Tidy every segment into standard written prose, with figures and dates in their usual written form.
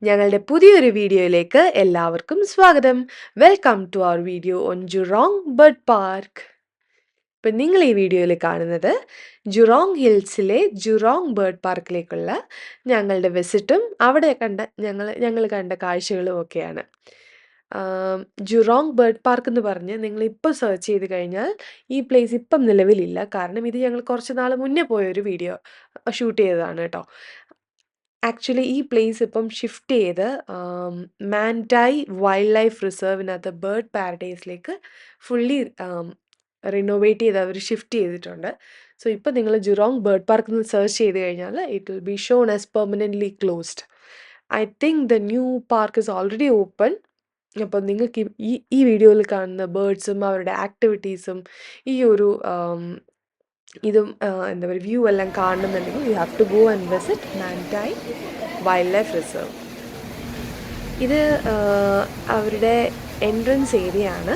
ഞങ്ങളുടെ പുതിയൊരു വീഡിയോയിലേക്ക് എല്ലാവർക്കും സ്വാഗതം. Welcome to our video on Jurong bird park. ഇപ്പം നിങ്ങൾ ഈ വീഡിയോയിൽ കാണുന്നത് ജുറോങ് ഹിൽസിലെ ജുറോങ് ബേർഡ് പാർക്കിലേക്കുള്ള ഞങ്ങളുടെ വിസിറ്റും അവിടെ ഞങ്ങൾ കണ്ട കാഴ്ചകളും ഒക്കെയാണ്. ജുറോങ് ബേർഡ് പാർക്ക് എന്ന് പറഞ്ഞ് നിങ്ങളിപ്പോൾ സെർച്ച് ചെയ്ത് കഴിഞ്ഞാൽ ഈ പ്ലേസ് ഇപ്പം നിലവിലില്ല. കാരണം ഇത് ഞങ്ങൾ കുറച്ച് നാൾ മുന്നേ പോയൊരു വീഡിയോ ഷൂട്ട് ചെയ്തതാണ് കേട്ടോ. ആക്ച്വലി ഈ പ്ലേസ് ഇപ്പം ഷിഫ്റ്റ് ചെയ്ത് മാൻഡായ് വൈൽഡ് ലൈഫ് റിസർവിനകത്ത് ബേർഡ് പാരഡൈസിലേക്ക് ഫുള്ളി റിനോവേറ്റ് ചെയ്ത് അവർ ഷിഫ്റ്റ് ചെയ്തിട്ടുണ്ട്. സോ ഇപ്പം നിങ്ങൾ ജുറോങ് ബേർഡ് പാർക്ക് എന്ന് സെർച്ച് ചെയ്ത് കഴിഞ്ഞാൽ it will be shown as permanently closed. I think the new park is already open. അപ്പം നിങ്ങൾക്ക് ഈ വീഡിയോയിൽ കാണുന്ന ബേർഡ്സും അവരുടെ ആക്ടിവിറ്റീസും ഈ ഒരു ഇതും എന്താ പറയുക വ്യൂ എല്ലാം കാണണമെന്നുണ്ടെങ്കിൽ you have to go and visit Mandai wildlife reserve. ഇത് അവരുടെ എൻട്രൻസ് ഏരിയ ആണ്.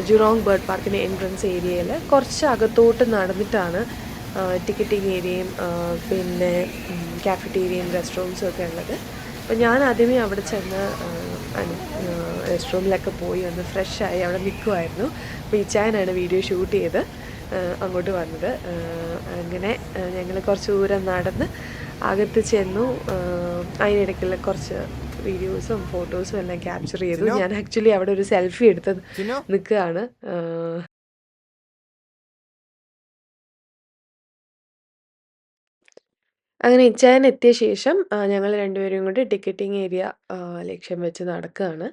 ജുറോങ് ബേർഡ് പാർക്കിൻ്റെ എൻട്രൻസ് ഏരിയയിൽ കുറച്ച് അകത്തോട്ട് നടന്നിട്ടാണ് ടിക്കറ്റിംഗ് ഏരിയയും പിന്നെ കാഫറ്റേരിയയും റെസ്റ്റ് റൂംസും ഒക്കെ ഉള്ളത്. അപ്പോൾ ഞാൻ ആദ്യമേ അവിടെ ചെന്ന് റെസ്റ്റ് റൂമിലൊക്കെ പോയി ഒന്ന് ഫ്രഷായി അവിടെ നിൽക്കുമായിരുന്നു. അപ്പോൾ ഈ ചായനാണ് വീഡിയോ ഷൂട്ട് ചെയ്ത് അങ്ങോട്ട് വന്നത്. അങ്ങനെ ഞങ്ങൾ കുറച്ച് ദൂരം നടന്ന് അകത്ത് ചെന്നു. അതിനിടയ്ക്കുള്ള കുറച്ച് വീഡിയോസും ഫോട്ടോസും എല്ലാം ക്യാപ്ചർ ചെയ്തു. ഞാൻ ആക്ച്വലി അവിടെ ഒരു സെൽഫി എടുത്ത് നിൽക്കുകയാണ്. അങ്ങനെ ഇച്ചായൻ എത്തിയ ശേഷം ഞങ്ങൾ രണ്ടുപേരും കൂടി ടിക്കറ്റിംഗ് ഏരിയ ലക്ഷ്യം വെച്ച് നടക്കുകയാണ്.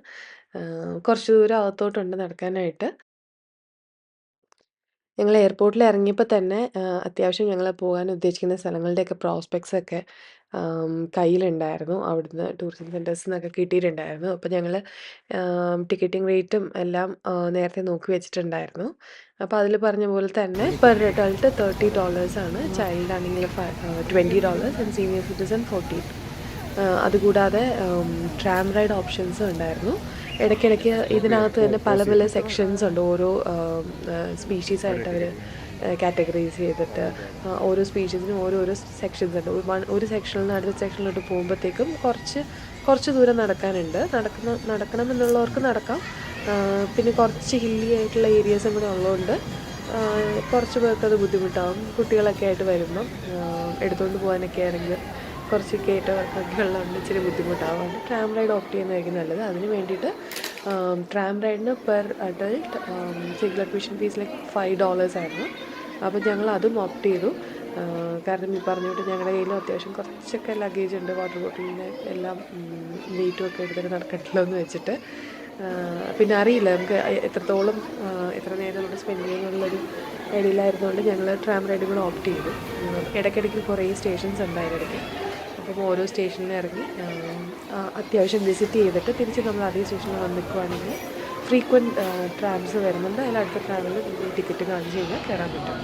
കുറച്ച് ദൂരം അകത്തോട്ടുണ്ട് നടക്കാനായിട്ട്. ഞങ്ങൾ എയർപോർട്ടിൽ ഇറങ്ങിയപ്പോൾ തന്നെ അത്യാവശ്യം ഞങ്ങൾ പോകാൻ ഉദ്ദേശിക്കുന്ന സ്ഥലങ്ങളുടെയൊക്കെ പ്രോസ്പെക്ട്സൊക്കെ കയ്യിലുണ്ടായിരുന്നു. അവിടുന്ന് ടൂറിസം സെൻറ്റേഴ്സിൽ നിന്നൊക്കെ കിട്ടിയിട്ടുണ്ടായിരുന്നു. അപ്പോൾ ഞങ്ങൾ ടിക്കറ്റിംഗ് റേറ്റും എല്ലാം നേരത്തെ നോക്കി വെച്ചിട്ടുണ്ടായിരുന്നു. അപ്പോൾ അതിൽ പറഞ്ഞ പോലെ തന്നെ പെർ അഡൾട്ട് $30 ആണ്. ചൈൽഡ് ആണെങ്കിൽ $20 ആൻഡ് സീനിയർ സിറ്റിസൺ 14. അതുകൂടാതെ ട്രാം റൈഡ് ഓപ്ഷൻസും ഉണ്ടായിരുന്നു. ഇടയ്ക്കിടയ്ക്ക് ഇതിനകത്ത് തന്നെ പല പല സെക്ഷൻസ് ഉണ്ട്. ഓരോ സ്പീഷീസായിട്ട് അവർ കാറ്റഗറൈസ് ചെയ്തിട്ട് ഓരോ സ്പീഷീസിനും ഓരോരോ സെക്ഷൻസ് ഉണ്ട്. ഒരു സെക്ഷനിൽ നിന്ന് അടുത്ത സെക്ഷനിലോട്ട് പോകുമ്പോഴത്തേക്കും കുറച്ച് ദൂരം നടക്കാനുണ്ട്. നടക്കണമെന്നുള്ളവർക്ക് നടക്കാം. പിന്നെ കുറച്ച് ഹില്ലി ആയിട്ടുള്ള ഏരിയാസും കൂടെ ഉള്ളതുകൊണ്ട് കുറച്ച് പേർക്കത് ബുദ്ധിമുട്ടാവും. കുട്ടികളൊക്കെ ആയിട്ട് വരുമ്പം എടുത്തുകൊണ്ട് പോകാനൊക്കെ ആണെങ്കിൽ കുറച്ച് കയറ്റമൊക്കെ ഉള്ളതുകൊണ്ട് ഇച്ചിരി ബുദ്ധിമുട്ടാവുന്നുണ്ട്. ട്രാം റൈഡ് ഓപ്റ്റ് ചെയ്യുന്നതായിരിക്കും നല്ലത്. അതിന് വേണ്ടിയിട്ട് ട്രാം റൈഡിന് per adult single admission fee $5 ആയിരുന്നു. അപ്പോൾ ഞങ്ങൾ അതും ഓപ്റ്റ് ചെയ്തു. കാരണം ഈ പറഞ്ഞുകൊണ്ട് ഞങ്ങളുടെ കയ്യിലും അത്യാവശ്യം കുറച്ചൊക്കെ ലഗേജ് ഉണ്ട്. വാട്ടർ ബോട്ടിലിൻ്റെ എല്ലാം വെയിറ്റും ഒക്കെ എടുത്തിട്ട് നടക്കണ്ടല്ലോ എന്ന് വെച്ചിട്ട്. പിന്നെ അറിയില്ല നമുക്ക് എത്രത്തോളം എത്ര നേരം നമ്മൾ സ്പെൻഡ് ചെയ്യുന്നുള്ളൊരു ഐഡിയയിലായിരുന്നുകൊണ്ട് ഞങ്ങൾ ട്രാം റൈഡും കൂടെ ഓപ്റ്റ് ചെയ്തു. ഇടയ്ക്കിടയ്ക്ക് കുറേ സ്റ്റേഷൻസ് ഉണ്ടായിരുന്നു. അപ്പം ഓരോ സ്റ്റേഷനിൽ ഇറങ്ങി അത്യാവശ്യം വിസിറ്റ് ചെയ്തിട്ട് തിരിച്ച് നമ്മൾ അതേ സ്റ്റേഷനിൽ വന്ന് നിൽക്കുവാണെങ്കിൽ ഫ്രീക്വൻറ്റ് ട്രാംസ് വരുന്നുണ്ട്. അതിൽ അടുത്ത ട്രാവലിൽ ടിക്കറ്റ് കാണിച്ച് കഴിഞ്ഞാൽ കയറാൻ പറ്റും.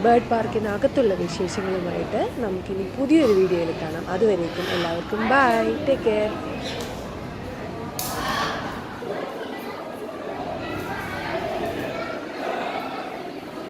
ബേർഡ് പാർക്കിനകത്തുള്ള വിശേഷങ്ങളുമായിട്ട് നമുക്കിനി പുതിയൊരു വീഡിയോയിൽ കാണാം. അതുവരേക്കും എല്ലാവർക്കും ബൈ, ടേക്ക് കെയർ.